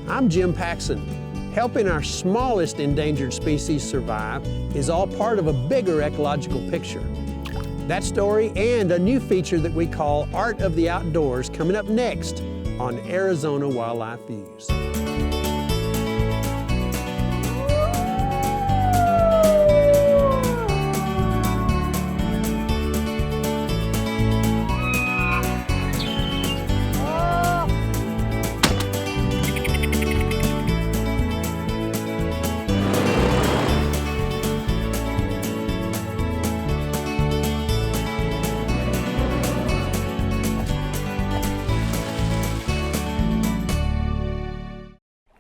I'm Jim Paxson. Helping our smallest endangered species survive is all part of a bigger ecological picture. That story and a new feature that we call Art of the Outdoors coming up next on Arizona Wildlife Views.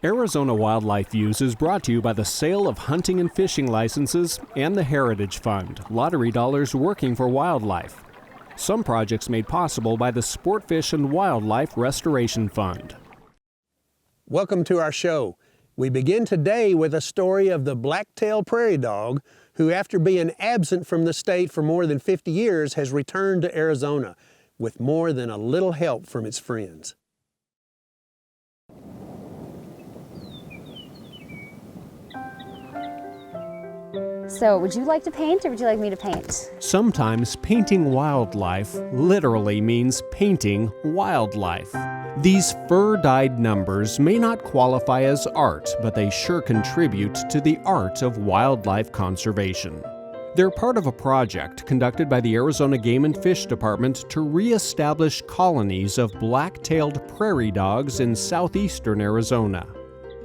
Arizona Wildlife Views is brought to you by the sale of hunting and fishing licenses and the Heritage Fund, lottery dollars working for wildlife. Some projects made possible by the Sportfish and Wildlife Restoration Fund. Welcome to our show. We begin today with a story of the black-tailed prairie dog who, after being absent from the state for more than 50 years, has returned to Arizona with more than a little help from its friends. So, would you like to paint or would you like me to paint? Sometimes painting wildlife literally means painting wildlife. These fur-dyed numbers may not qualify as art, but they sure contribute to the art of wildlife conservation. They're part of a project conducted by the Arizona Game and Fish Department to reestablish colonies of black-tailed prairie dogs in southeastern Arizona.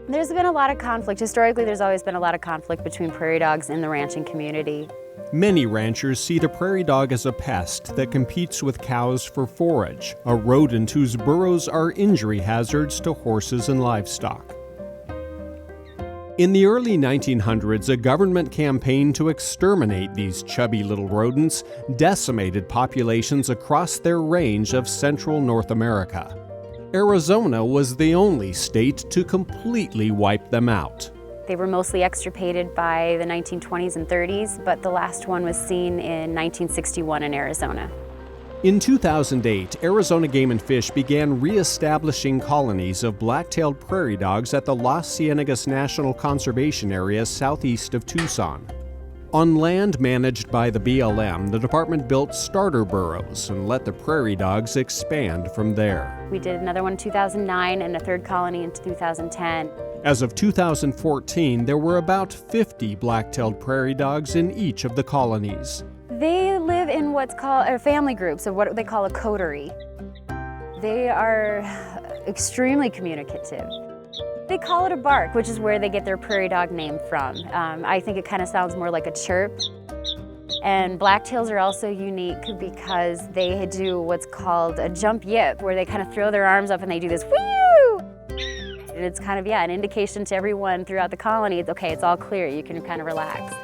There's been a lot of conflict. Historically, there's always been a lot of conflict between prairie dogs and the ranching community. Many ranchers see the prairie dog as a pest that competes with cows for forage, a rodent whose burrows are injury hazards to horses and livestock. In the early 1900s, a government campaign to exterminate these chubby little rodents decimated populations across their range of central North America. Arizona was the only state to completely wipe them out. They were mostly extirpated by the 1920s and 30s, but the last one was seen in 1961 in Arizona. In 2008, Arizona Game and Fish began reestablishing colonies of black-tailed prairie dogs at the Las Ciénegas National Conservation Area southeast of Tucson. On land managed by the BLM, the department built starter burrows and let the prairie dogs expand from there. We did another one in 2009 and a third colony in 2010. As of 2014, there were about 50 black-tailed prairie dogs in each of the colonies. They live in what's called family groups, or what they call a coterie. They are extremely communicative. They call it a bark, which is where they get their prairie dog name from. I think it kind of sounds more like a chirp. And blacktails are also unique because they do what's called a jump yip, where they kind of throw their arms up and they do this whoo! And it's kind of, an indication to everyone throughout the colony, it's okay, it's all clear, you can kind of relax.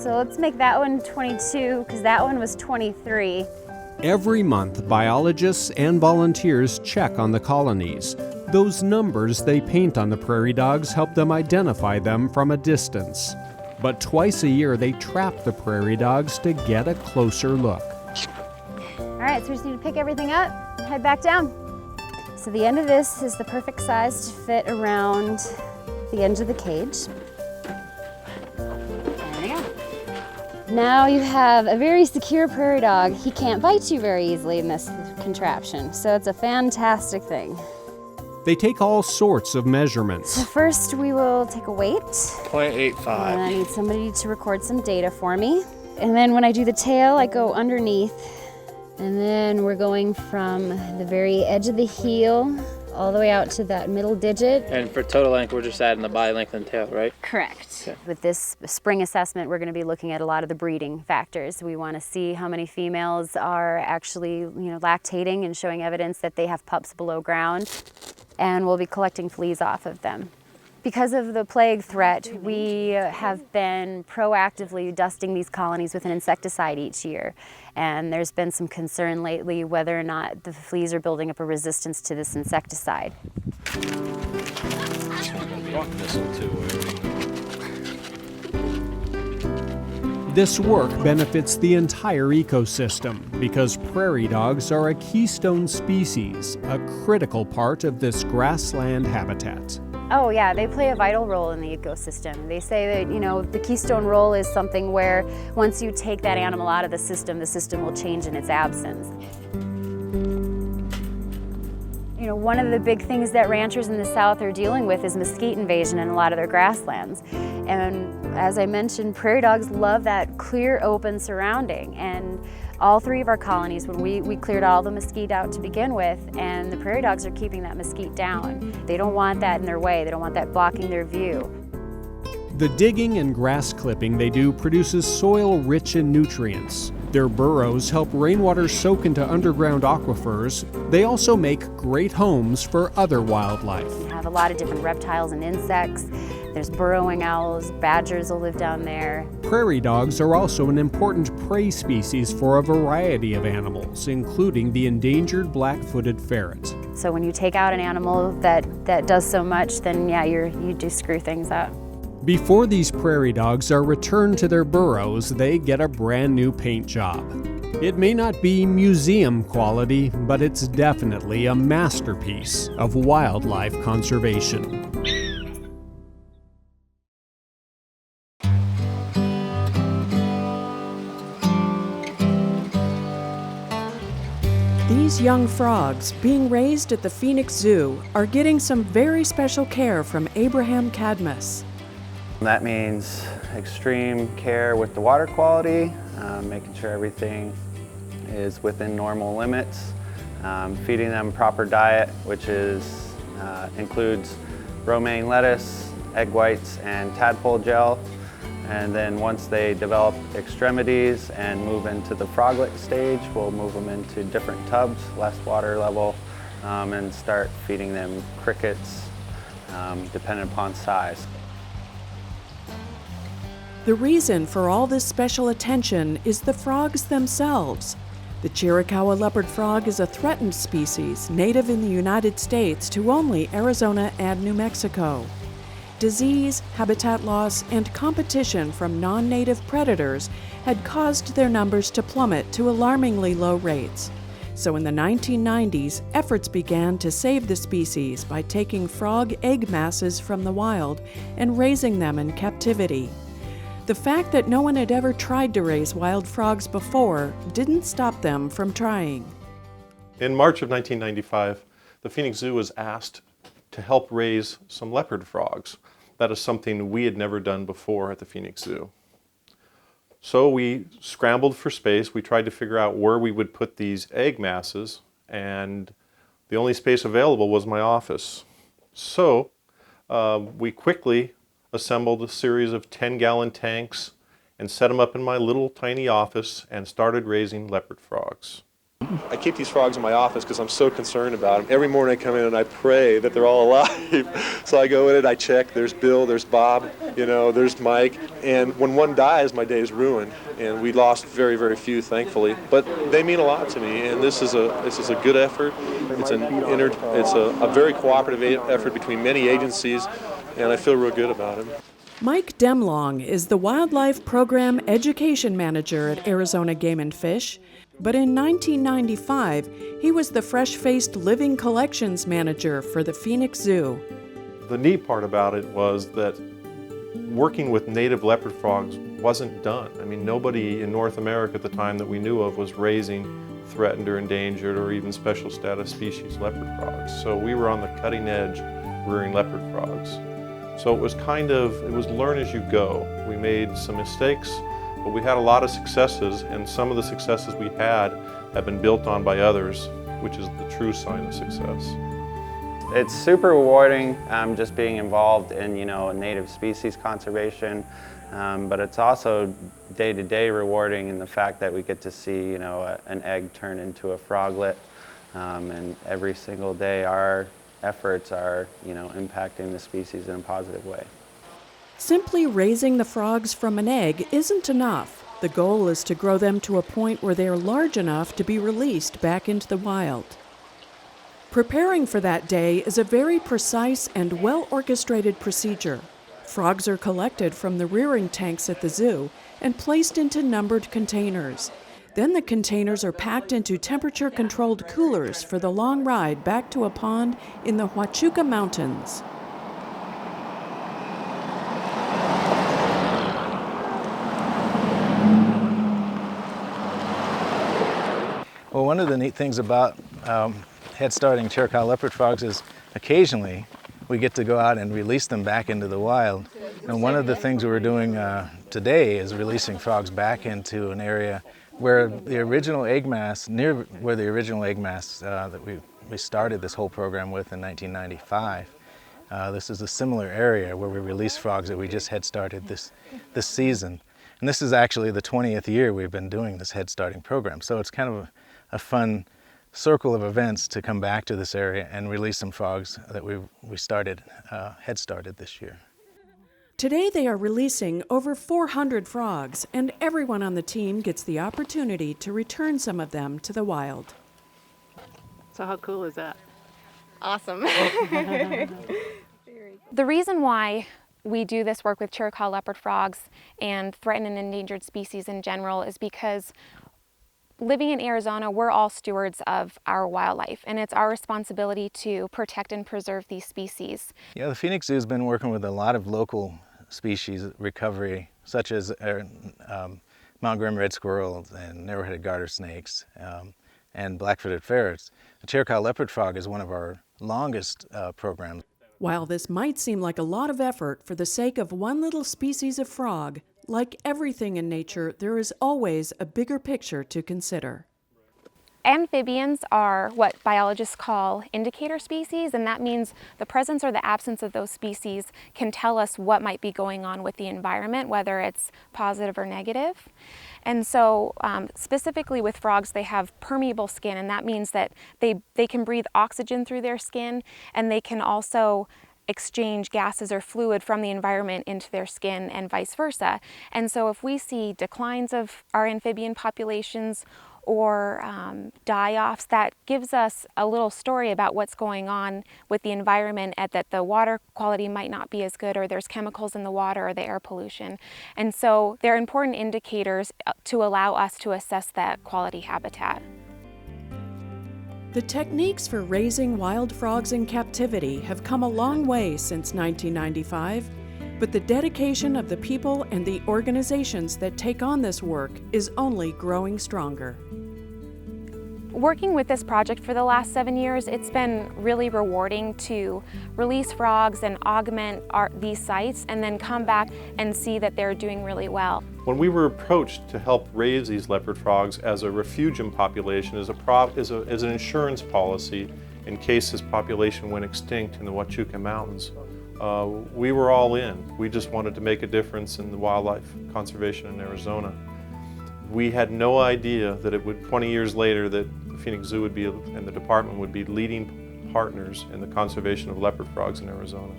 So let's make that one 22, because that one was 23. Every month, biologists and volunteers check on the colonies. Those numbers they paint on the prairie dogs help them identify them from a distance. But twice a year, they trap the prairie dogs to get a closer look. All right, so we just need to pick everything up and head back down. So the end of this is the perfect size to fit around the edge of the cage. There we go. Now you have a very secure prairie dog. He can't bite you very easily in this contraption, so it's a fantastic thing. They take all sorts of measurements. So first we will take a weight. 0.85. And I need somebody to record some data for me. And then when I do the tail, I go underneath. And then we're going from the very edge of the heel all the way out to that middle digit. And for total length, we're just adding the body length and tail, right? Correct. Okay. With this spring assessment, we're going to be looking at a lot of the breeding factors. We want to see how many females are actually, lactating and showing evidence that they have pups below ground. And we'll be collecting fleas off of them. Because of the plague threat, we have been proactively dusting these colonies with an insecticide each year. And there's been some concern lately whether or not the fleas are building up a resistance to this insecticide. This work benefits the entire ecosystem because prairie dogs are a keystone species, a critical part of this grassland habitat. Oh yeah, they play a vital role in the ecosystem. They say that, the keystone role is something where once you take that animal out of the system will change in its absence. One of the big things that ranchers in the South are dealing with is mesquite invasion in a lot of their grasslands. And as I mentioned, prairie dogs love that clear, open surrounding. And all 3 of our colonies, when we cleared all the mesquite out to begin with, and the prairie dogs are keeping that mesquite down. They don't want that in their way. They don't want that blocking their view. The digging and grass clipping they do produces soil rich in nutrients. Their burrows help rainwater soak into underground aquifers. They also make great homes for other wildlife. We have a lot of different reptiles and insects. There's burrowing owls, badgers will live down there. Prairie dogs are also an important prey species for a variety of animals, including the endangered black-footed ferret. So when you take out an animal that does so much, then yeah, you do screw things up. Before these prairie dogs are returned to their burrows, they get a brand new paint job. It may not be museum quality, but it's definitely a masterpiece of wildlife conservation. These young frogs, being raised at the Phoenix Zoo, are getting some very special care from Abraham Cadmus. That means extreme care with the water quality, making sure everything is within normal limits, feeding them proper diet, which includes romaine lettuce, egg whites, and tadpole gel. And then once they develop extremities and move into the froglet stage, we'll move them into different tubs, less water level, and start feeding them crickets, depending upon size. The reason for all this special attention is the frogs themselves. The Chiricahua leopard frog is a threatened species native in the United States to only Arizona and New Mexico. Disease, habitat loss, and competition from non-native predators had caused their numbers to plummet to alarmingly low rates. So in the 1990s, efforts began to save the species by taking frog egg masses from the wild and raising them in captivity. The fact that no one had ever tried to raise wild frogs before didn't stop them from trying. In March of 1995, the Phoenix Zoo was asked to help raise some leopard frogs. That is something we had never done before at the Phoenix Zoo. So we scrambled for space. We tried to figure out where we would put these egg masses, and the only space available was my office. So we quickly assembled a series of 10-gallon tanks and set them up in my little tiny office and started raising leopard frogs. I keep these frogs in my office because I'm so concerned about them. Every morning I come in and I pray that they're all alive. So I go in and I check. There's Bill, there's Bob, there's Mike. And when one dies, my day is ruined. And we lost very, very few, thankfully. But they mean a lot to me. And this is a good effort. It's a very cooperative effort between many agencies. And I feel real good about it. Mike Demlong is the Wildlife Program Education Manager at Arizona Game and Fish, but in 1995, he was the fresh-faced Living Collections Manager for the Phoenix Zoo. The neat part about it was that working with native leopard frogs wasn't done. I mean, nobody in North America at the time that we knew of was raising threatened or endangered or even special status species leopard frogs. So we were on the cutting edge rearing leopard frogs. So it was learn as you go. We made some mistakes, but we had a lot of successes, and some of the successes we had have been built on by others, which is the true sign of success. It's super rewarding just being involved in native species conservation, but it's also day-to-day rewarding in the fact that we get to see an egg turn into a froglet, and every single day our efforts are impacting the species in a positive way. Simply raising the frogs from an egg isn't enough. The goal is to grow them to a point where they are large enough to be released back into the wild. Preparing for that day is a very precise and well-orchestrated procedure. Frogs are collected from the rearing tanks at the zoo and placed into numbered containers. Then the containers are packed into temperature-controlled coolers for the long ride back to a pond in the Huachuca Mountains. Well, one of the neat things about head-starting Chiricahua leopard frogs is occasionally we get to go out and release them back into the wild. And one of the things we're doing today is releasing frogs back into an area where the original egg mass, near where the original egg mass that we started this whole program with in 1995. This is a similar area where we release frogs that we just head-started this season. And this is actually the 20th year we've been doing this head-starting program. So it's kind of a fun circle of events to come back to this area and release some frogs that we head-started this year. Today they are releasing over 400 frogs, and everyone on the team gets the opportunity to return some of them to the wild. So how cool is that? Awesome. The reason why we do this work with Chiricahua leopard frogs and threatened and endangered species in general is because living in Arizona, we're all stewards of our wildlife, and it's our responsibility to protect and preserve these species. Yeah, the Phoenix Zoo has been working with a lot of local species recovery, such as Mount Grim red squirrels and narrow-headed garter snakes and black-footed ferrets. The Chiricahua leopard frog is one of our longest programs. While this might seem like a lot of effort for the sake of one little species of frog, like everything in nature, there is always a bigger picture to consider. Amphibians are what biologists call indicator species, and that means the presence or the absence of those species can tell us what might be going on with the environment, whether it's positive or negative. And so specifically with frogs, they have permeable skin, and that means that they can breathe oxygen through their skin, and they can also exchange gases or fluid from the environment into their skin and vice versa. And so if we see declines of our amphibian populations or die-offs, that gives us a little story about what's going on with the environment, and that the water quality might not be as good, or there's chemicals in the water or the air pollution. And so they're important indicators to allow us to assess that quality habitat. The techniques for raising wild frogs in captivity have come a long way since 1995, but the dedication of the people and the organizations that take on this work is only growing stronger. Working with this project for the last 7 years, it's been really rewarding to release frogs and augment these sites and then come back and see that they're doing really well. When we were approached to help raise these leopard frogs as a refugium population, as an insurance policy in case this population went extinct in the Huachuca Mountains, we were all in. We just wanted to make a difference in the wildlife conservation in Arizona. We had no idea that it would, 20 years later, that the Phoenix Zoo would be, and the department would be leading partners in the conservation of leopard frogs in Arizona.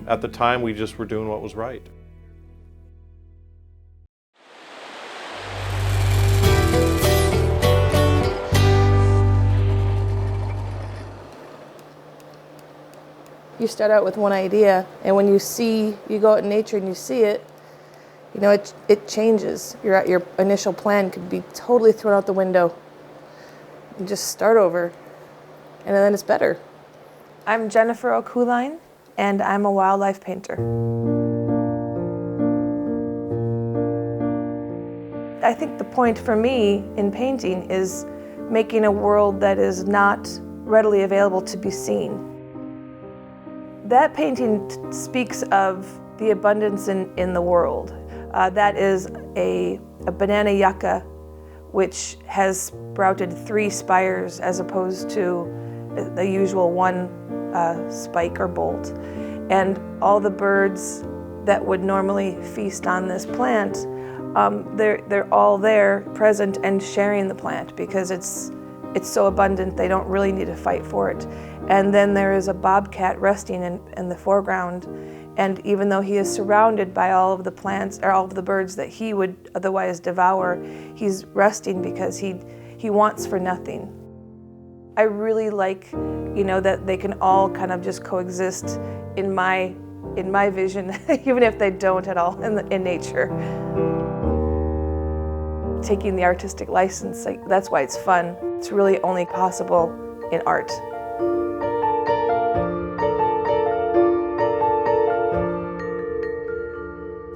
At the time, we just were doing what was right. You start out with one idea, and when you go out in nature and you see it, you know, it changes. Your initial plan could be totally thrown out the window. You just start over, and then it's better. I'm Jennifer Okuline, and I'm a wildlife painter. I think the point for me in painting is making a world that is not readily available to be seen. That painting speaks of the abundance in the world. That is a banana yucca, which has sprouted 3 spires as opposed to the usual 1 spike or bolt. And all the birds that would normally feast on this plant, they're all there, present and sharing the plant because it's so abundant they don't really need to fight for it. And then there is a bobcat resting in the foreground, and even though he is surrounded by all of the plants or all of the birds that he would otherwise devour, he's resting because he wants for nothing. I really like, you know, that they can all kind of just coexist in my in my vision, even if they don't at all in nature. Taking the artistic license, that's why it's fun. It's really only possible in art.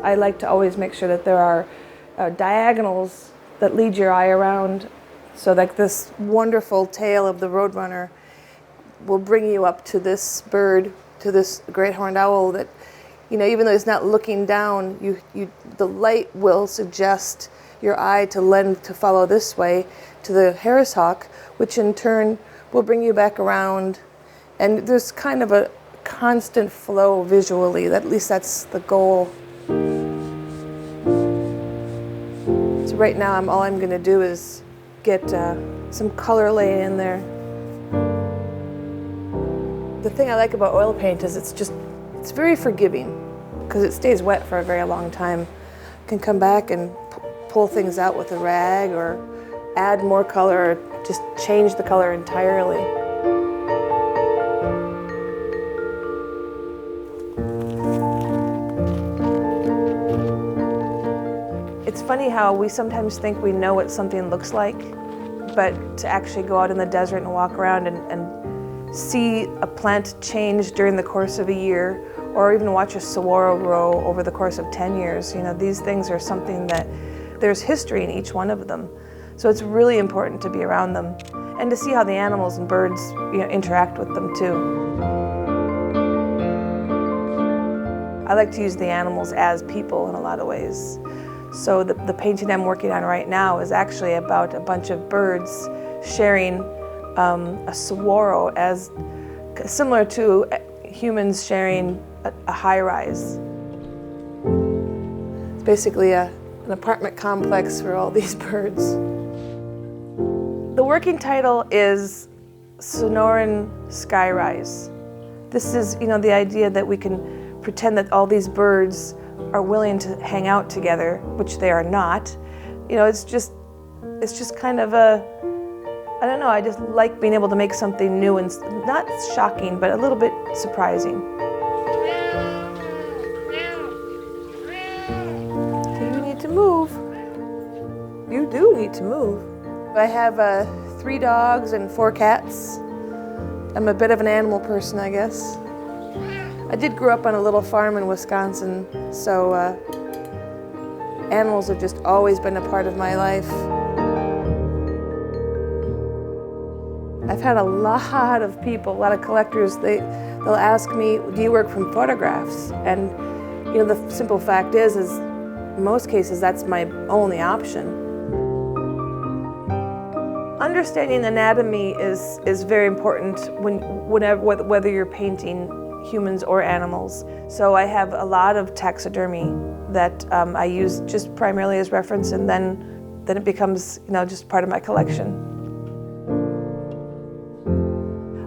I like to always make sure that there are diagonals that lead your eye around, so like this wonderful tail of the roadrunner will bring you up to this bird, to this great horned owl that, you know, even though it's not looking down, the light will suggest your eye to lend to follow this way to the Harris hawk, which in turn will bring you back around. And there's kind of a constant flow visually, at least that's the goal. So right now all I'm gonna do is get some color laid in there. The thing I like about oil paint is it's very forgiving because it stays wet for a very long time. I can come back and pull things out with a rag or add more color or just change the color entirely. It's funny how we sometimes think we know what something looks like, but to actually go out in the desert and walk around and see a plant change during the course of a year, or even watch a saguaro grow over the course of 10 years, you know, these things are something that there's history in each one of them. So it's really important to be around them and to see how the animals and birds, you know, interact with them too. I like to use the animals as people in a lot of ways. So the painting I'm working on right now is actually about a bunch of birds sharing a saguaro, as similar to humans sharing a high-rise. It's basically an apartment complex for all these birds. The working title is Sonoran Skyrise. This is, you know, the idea that we can pretend that all these birds are willing to hang out together, which they are not. You know, it's just kind of I don't know, I just like being able to make something new and not shocking, but a little bit surprising. You need to move. You do need to move. I have 3 dogs and 4 cats. I'm a bit of an animal person, I guess. I did grow up on a little farm in Wisconsin, so animals have just always been a part of my life. I've had a lot of people, a lot of collectors, they'll ask me, do you work from photographs? And you know, the simple fact is in most cases that's my only option. Understanding anatomy is very important whether you're painting humans or animals. So I have a lot of taxidermy that I use just primarily as reference, and then it becomes, you know, just part of my collection.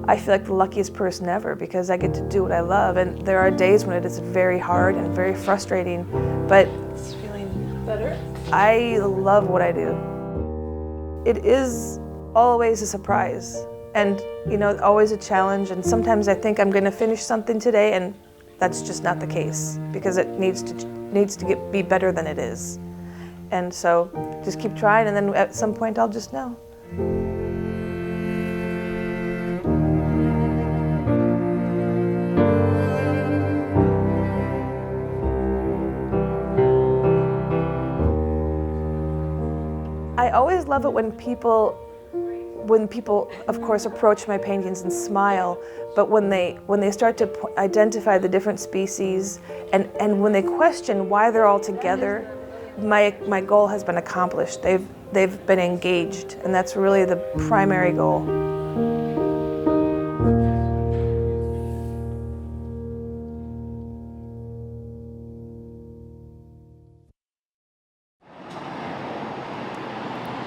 I feel like the luckiest person ever because I get to do what I love, and there are days when it is very hard and very frustrating, but it's feeling better. I love what I do. It is always a surprise and, you know, always a challenge, and sometimes I think I'm going to finish something today and that's just not the case because it needs to be better than it is. And so just keep trying, and then at some point I'll just know. I always love it when people, of course, approach my paintings and smile, but when they start to identify the different species and when they question why they're all together, my goal has been accomplished. They've been engaged, and that's really the primary goal.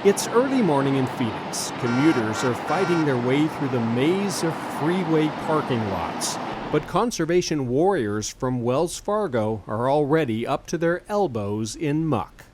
It's early morning in Phoenix. Commuters are fighting their way through the maze of freeway parking lots. But conservation warriors from Wells Fargo are already up to their elbows in muck.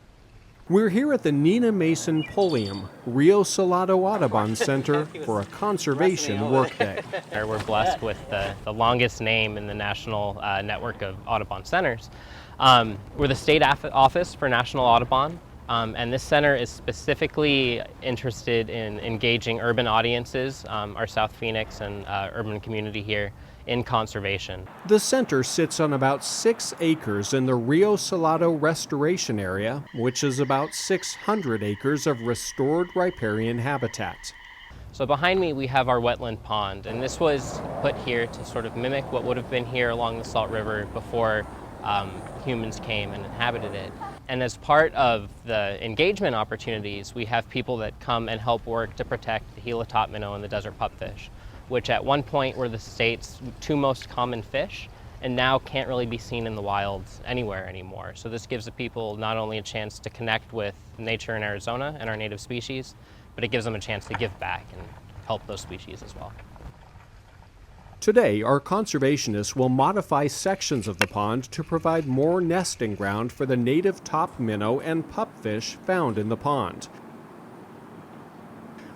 We're here at the Nina Mason Polium, Rio Salado Audubon Center for a conservation workday. We're blessed with the longest name in the national network of Audubon centers. We're the state office for National Audubon, and this center is specifically interested in engaging urban audiences, our South Phoenix and urban community here, in conservation. The center sits on about 6 acres in the Rio Salado Restoration Area, which is about 600 acres of restored riparian habitat. So behind me we have our wetland pond, and this was put here to sort of mimic what would have been here along the Salt River before humans came and inhabited it. And as part of the engagement opportunities, we have people that come and help work to protect the Gila top minnow and the desert pupfish, which at one point were the state's 2 most common fish, and now can't really be seen in the wild anywhere anymore. So this gives the people not only a chance to connect with nature in Arizona and our native species, but it gives them a chance to give back and help those species as well. Today, our conservationists will modify sections of the pond to provide more nesting ground for the native top minnow and pupfish found in the pond.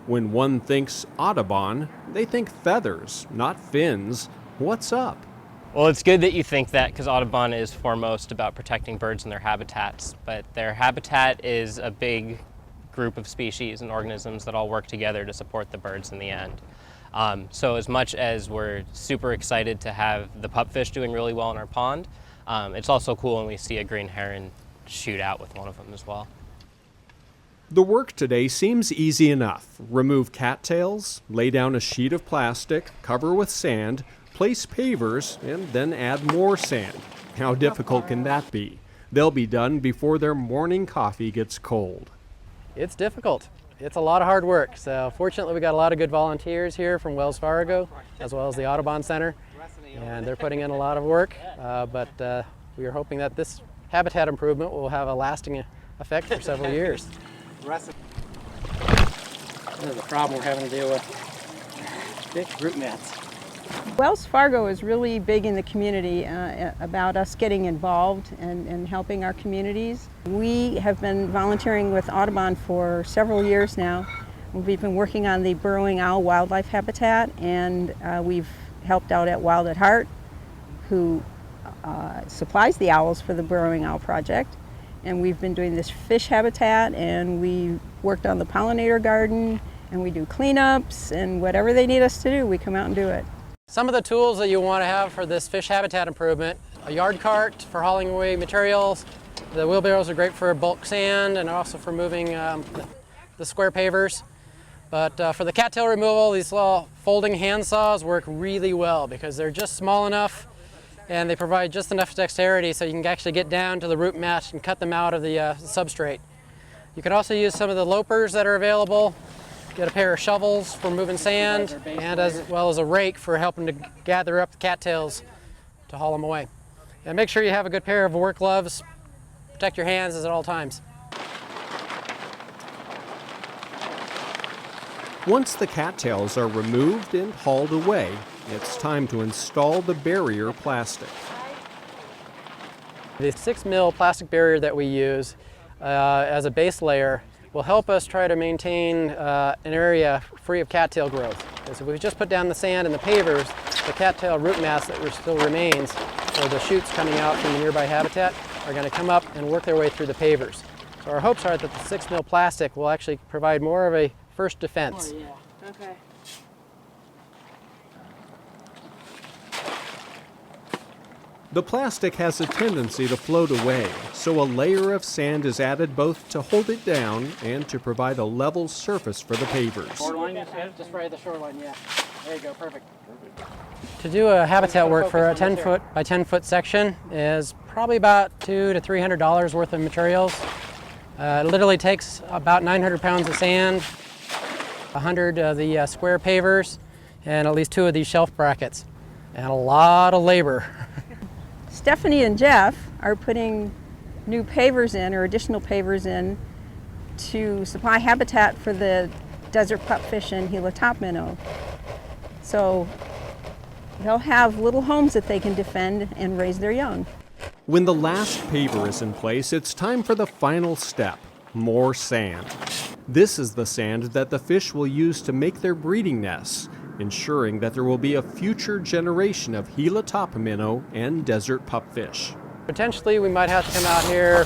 When one thinks Audubon, they think feathers, not fins. What's up? Well, it's good that you think that, because Audubon is foremost about protecting birds and their habitats, but their habitat is a big group of species and organisms that all work together to support the birds in the end. So as much as we're super excited to have the pupfish doing really well in our pond, it's also cool when we see a green heron shoot out with one of them as well. The work today seems easy enough. Remove cattails, lay down a sheet of plastic, cover with sand, place pavers, and then add more sand. How difficult can that be? They'll be done before their morning coffee gets cold. It's difficult. It's a lot of hard work. So fortunately we got a lot of good volunteers here from Wells Fargo, as well as the Audubon Center, and they're putting in a lot of work, but we are hoping that this habitat improvement will have a lasting effect for several years. This is a problem we're having to deal with. Thick root mats. Wells Fargo is really big in the community about us getting involved and helping our communities. We have been volunteering with Audubon for several years now. We've been working on the burrowing owl wildlife habitat, and we've helped out at Wild at Heart, who supplies the owls for the burrowing owl project. And we've been doing this fish habitat, and we worked on the pollinator garden, and we do cleanups, and whatever they need us to do, we come out and do it. Some of the tools that you want to have for this fish habitat improvement: a yard cart for hauling away materials. The wheelbarrows are great for bulk sand and also for moving the square pavers. But for the cattail removal, these little folding hand saws work really well because they're just small enough and they provide just enough dexterity so you can actually get down to the root mat and cut them out of the substrate. You can also use some of the loppers that are available. Get a pair of shovels for moving sand, and as well as a rake for helping to gather up the cattails to haul them away. And make sure you have a good pair of work gloves. Protect your hands at all times. Once the cattails are removed and hauled away, it's time to install the barrier plastic. The 6 mil plastic barrier that we use as a base layer will help us try to maintain an area free of cattail growth. Because if we just put down the sand and the pavers, the cattail root mass that still remains, or the shoots coming out from the nearby habitat, are going to come up and work their way through the pavers. So our hopes are that the 6 mil plastic will actually provide more of a first defense. Oh, yeah. Okay. The plastic has a tendency to float away, so a layer of sand is added both to hold it down and to provide a level surface for the pavers. Shoreline, you said? Just right at the shoreline, yeah. There you go, perfect. To do a habitat work for a 10-foot by 10-foot section is probably about $200 to $300 worth of materials. It literally takes about 900 pounds of sand, 100 of the square pavers, and at least 2 of these shelf brackets, and a lot of labor. Stephanie and Jeff are putting new pavers in, or additional pavers in, to supply habitat for the desert pupfish and Gila top minnow. So they'll have little homes that they can defend and raise their young. When the last paver is in place, it's time for the final step, more sand. This is the sand that the fish will use to make their breeding nests, ensuring that there will be a future generation of Gila top minnow and desert pupfish. Potentially, we might have to come out here,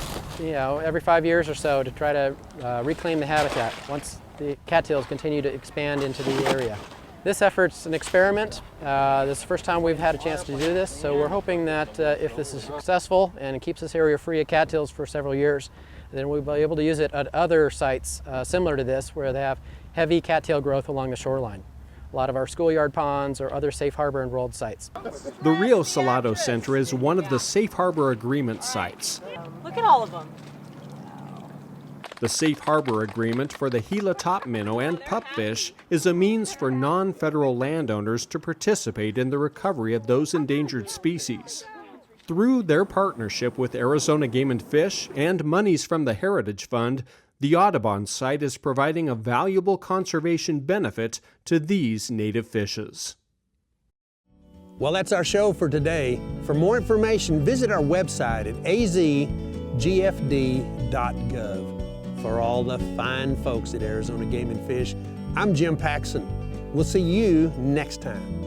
every 5 years or so to try to reclaim the habitat once the cattails continue to expand into the area. This effort's an experiment. This is the first time we've had a chance to do this, so we're hoping that if this is successful and it keeps this area free of cattails for several years, then we'll be able to use it at other sites similar to this where they have heavy cattail growth along the shoreline. A lot of our schoolyard ponds or other safe harbor enrolled sites. The Rio Salado Center is one of the Safe Harbor Agreement sites. Look at all of them. The Safe Harbor Agreement for the Gila top minnow and pupfish is a means for non-federal landowners to participate in the recovery of those endangered species. Through their partnership with Arizona Game and Fish and monies from the Heritage Fund, the Audubon site is providing a valuable conservation benefit to these native fishes. Well, that's our show for today. For more information, visit our website at azgfd.gov. For all the fine folks at Arizona Game and Fish, I'm Jim Paxson. We'll see you next time.